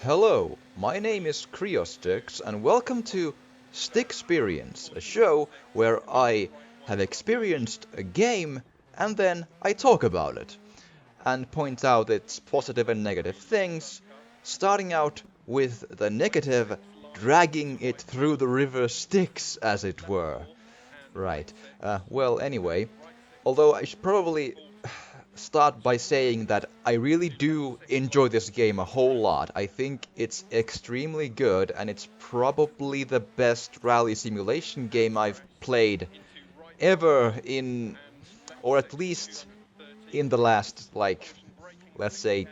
Hello, my name is Kriostyx and welcome to Styxperience, a show where I have experienced a game and then I talk about it and point out its positive and negative things, starting out with the negative, dragging it through the river Styx, as it were. Right. Anyway, although I should probably start by saying that I really do enjoy this game a whole lot. I think it's extremely good and it's probably the best rally simulation game I've played ever or at least in the last, let's say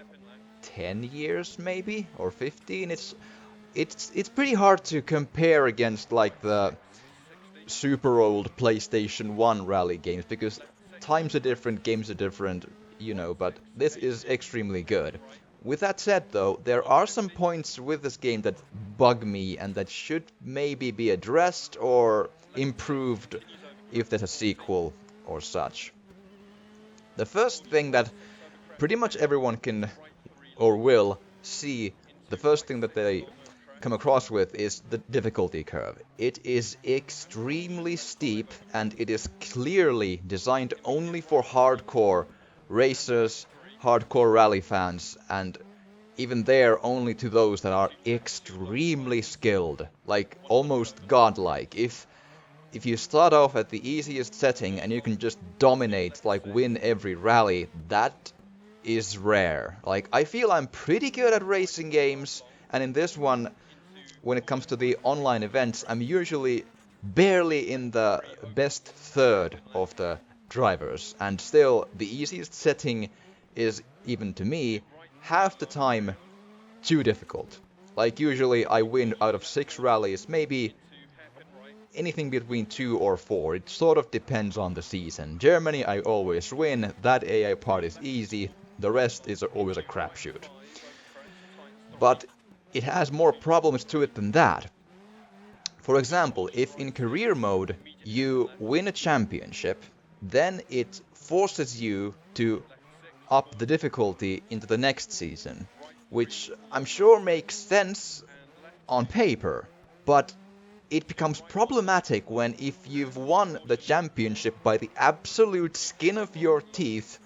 10 years maybe, or 15. It's pretty hard to compare against like the super old PlayStation 1 rally games because times are different, games are different, but this is extremely good. With that said, though, there are some points with this game that bug me and that should maybe be addressed or improved if there's a sequel or such. The first thing that pretty much everyone can or will see, the first thing that they come across with is the difficulty curve. It is extremely steep and it is clearly designed only for hardcore racers, hardcore rally fans, and even there only to those that are extremely skilled, like almost godlike. If you start off at the easiest setting and you can just dominate, like win every rally, that is rare. Like, I feel I'm pretty good at racing games, and in this one, when it comes to the online events, I'm usually barely in the best third of the drivers, and still the easiest setting is, even to me, half the time too difficult. Like, usually I win out of 6 rallies, maybe anything between 2 or 4. It sort of depends on the season. Germany, I always win. That AI part is easy. The rest is always a crapshoot. But it has more problems to it than that. For example, if in career mode you win a championship, then it forces you to up the difficulty into the next season, which I'm sure makes sense on paper, but it becomes problematic when if you've won the championship by the absolute skin of your teeth,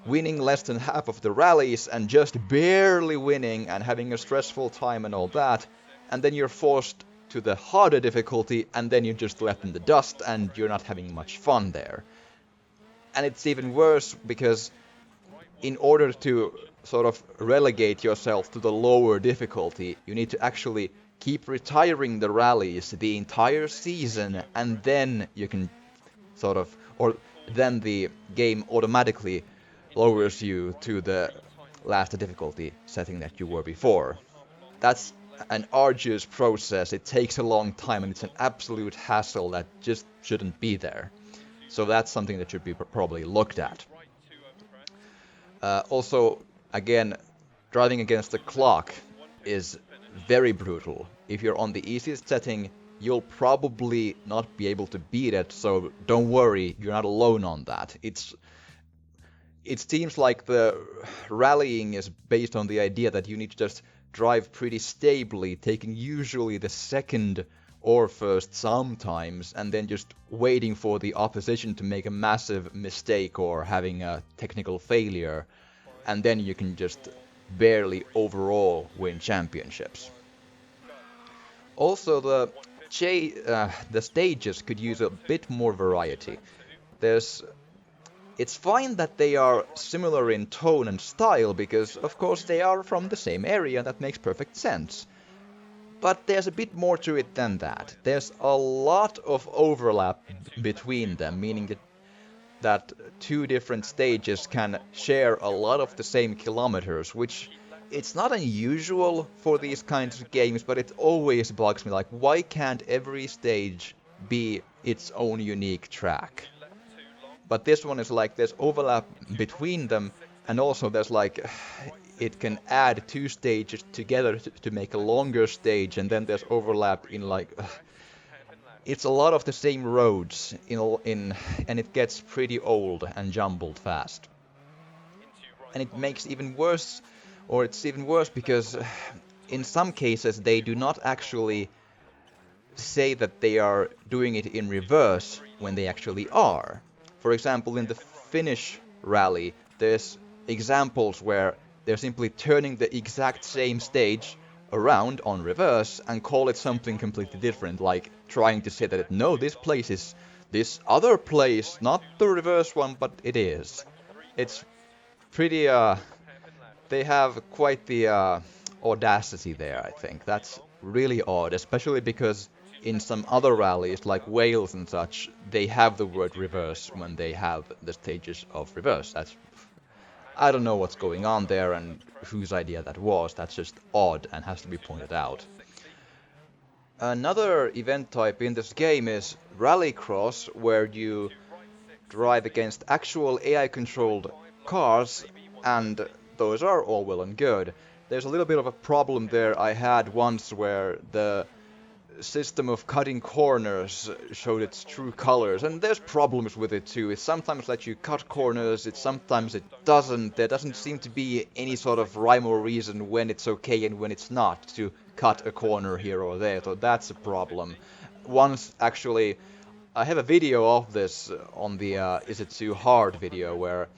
winning less than half of the rallies and just barely winning and having a stressful time and all that, and then you're forced to the harder difficulty and then you're just left in the dust and you're not having much fun there. And it's even worse because in order to sort of relegate yourself to the lower difficulty, you need to actually keep retiring the rallies the entire season, and then you can or then the game automatically lowers you to the last difficulty setting that you were before. That's an arduous process, it takes a long time, and it's an absolute hassle that just shouldn't be there. So that's something that should be probably looked at. Also, again, driving against the clock is very brutal. If you're on the easiest setting, you'll probably not be able to beat it, so don't worry, you're not alone on that. It seems like the rallying is based on the idea that you need to just drive pretty stably, taking usually the second or first sometimes, and then just waiting for the opposition to make a massive mistake or having a technical failure, and then you can just barely overall win championships. Also, the stages could use a bit more variety. There's It's fine that they are similar in tone and style because, of course, they are from the same area, that makes perfect sense. But there's a bit more to it than that. There's a lot of overlap between them, meaning that two different stages can share a lot of the same kilometers, which it's not unusual for these kinds of games, but it always bugs me. Like, why can't every stage be its own unique track? But this one is like there's overlap between them, and also there's like it can add 2 stages together to make a longer stage, and then there's overlap in like it's a lot of the same roads and it gets pretty old and jumbled fast. And it makes even worse, or it's even worse because in some cases they do not actually say that they are doing it in reverse when they actually are. For example, in the Finnish rally, there's examples where they're simply turning the exact same stage around on reverse and call it something completely different, like trying to say that no, this place is this other place, not the reverse one, but it is. It's pretty, they have quite the audacity there, I think. That's really odd, especially because in some other rallies, like Wales and such, they have the word reverse when they have the stages of reverse. That's I don't know what's going on there and whose idea that was. That's just odd and has to be pointed out. Another event type in this game is Rallycross, where you drive against actual AI-controlled cars, and those are all well and good. There's a little bit of a problem there I had once where the system of cutting corners showed its true colors, and there's problems with it too. It sometimes lets you cut corners, sometimes it doesn't. There doesn't seem to be any sort of rhyme or reason when it's okay and when it's not to cut a corner here or there, so that's a problem. Once, actually, I have a video of this on the Is It Too Hard video where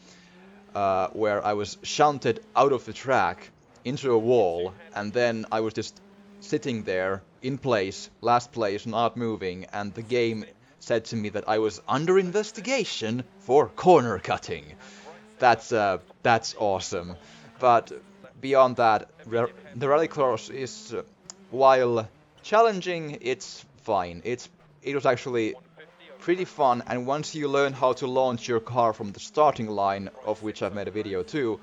I was shunted out of the track into a wall, and then I was just sitting there in place, last place, not moving, and the game said to me that I was under investigation for corner cutting. That's awesome. But beyond that, the rallycross is, while challenging, it's fine. It was actually pretty fun, and once you learn how to launch your car from the starting line, of which I've made a video too,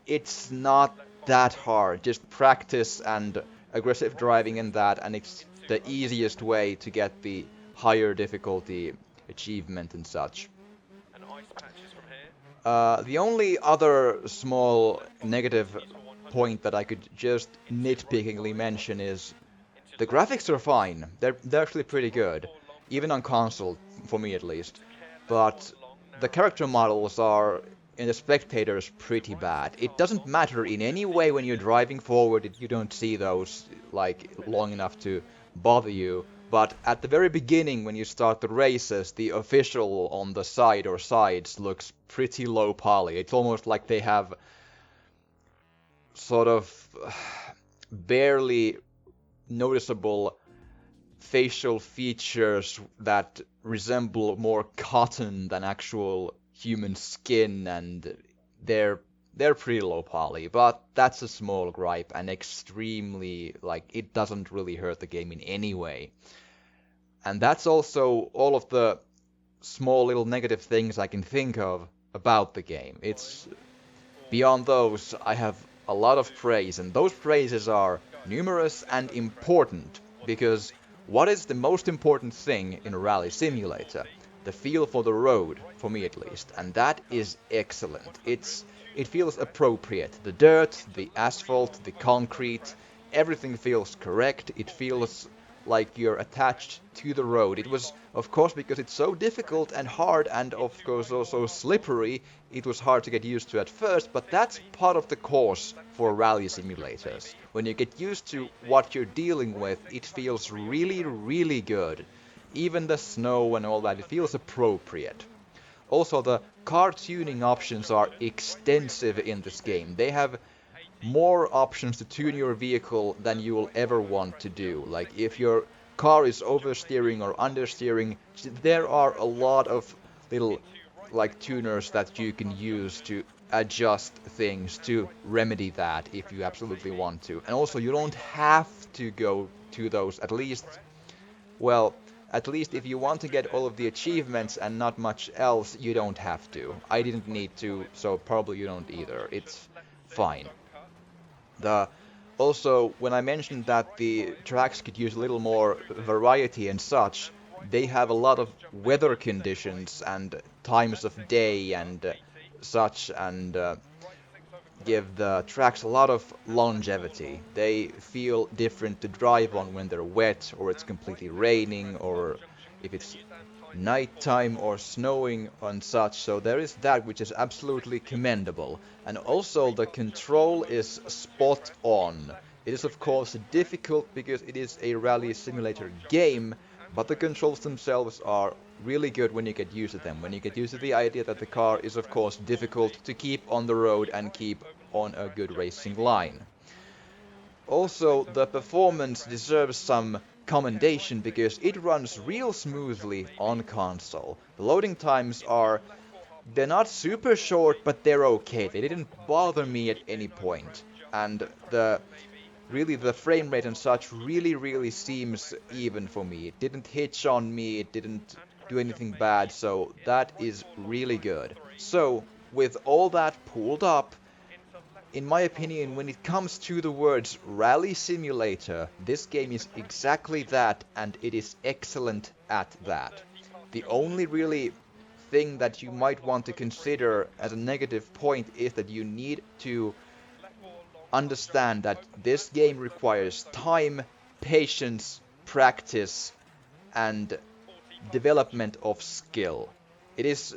it's not that hard. Just practice and aggressive driving in that, and it's the easiest way to get the higher difficulty achievement and such. The only other small negative point that I could just nitpickingly mention is the graphics are fine. They're actually pretty good, even on console, for me at least. But the character models are, in the spectators, pretty bad. It doesn't matter in any way when you're driving forward, you don't see those like long enough to bother you. But at the very beginning, when you start the races, the official on the side or sides looks pretty low poly. It's almost like they have sort of barely noticeable facial features that resemble more cotton than actual human skin, and they're pretty low poly, but that's a small gripe and extremely, like, it doesn't really hurt the game in any way. And that's also all of the small little negative things I can think of about the game. It's beyond those, I have a lot of praise, and those praises are numerous and important, because what is the most important thing in a rally simulator? The feel for the road, for me at least, and that is excellent. It feels appropriate. The dirt, the asphalt, the concrete, everything feels correct. It feels like you're attached to the road. It was, of course, because it's so difficult and hard and, of course, also slippery, it was hard to get used to at first, but that's part of the course for rally simulators. When you get used to what you're dealing with, it feels really, really good. Even the snow and all that, it feels appropriate. Also, the car tuning options are extensive in this game. They have more options to tune your vehicle than you will ever want to do. Like, if your car is oversteering or understeering, there are a lot of little, like, tuners that you can use to adjust things to remedy that if you absolutely want to. And also, you don't have to go to those, at least, well, at least if you want to get all of the achievements and not much else, you don't have to. I didn't need to, so probably you don't either. It's fine. Also, when I mentioned that the tracks could use a little more variety and such, they have a lot of weather conditions and times of day and such, and give the tracks a lot of longevity. They feel different to drive on when they're wet, or it's completely raining, or if it's nighttime or snowing and such, so there is that, which is absolutely commendable. And also the control is spot on. It is of course difficult because it is a rally simulator game, but the controls themselves are really good when you get used to them. When you get used to the idea that the car is of course difficult to keep on the road and keep on a good racing line. Also, the performance deserves some commendation because it runs real smoothly on console. The loading times are, they're not super short, but they're okay. They didn't bother me at any point. And the frame rate and such really seems even for me. It didn't hitch on me, it didn't do anything bad, so that is really good. So, with all that pulled up, in my opinion, when it comes to the words Rally Simulator, this game is exactly that, and it is excellent at that. The only really thing that you might want to consider as a negative point is that you need to understand that this game requires time, patience, practice, and development of skill. It is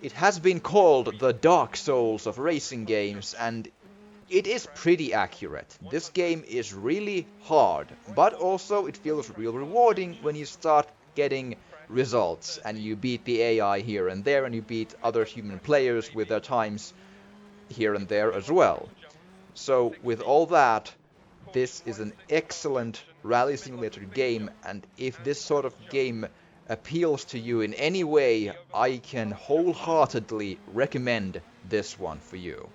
it has been called the Dark Souls of racing games, and it is pretty accurate. This game is really hard, but also it feels real rewarding when you start getting results and you beat the AI here and there and you beat other human players with their times here and there as well. So with all that, this is an excellent rally simulator game, and if this sort of game appeals to you in any way, I can wholeheartedly recommend this one for you.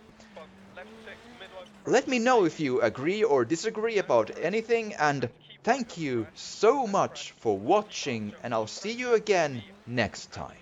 Let me know if you agree or disagree about anything, and thank you so much for watching, and I'll see you again next time.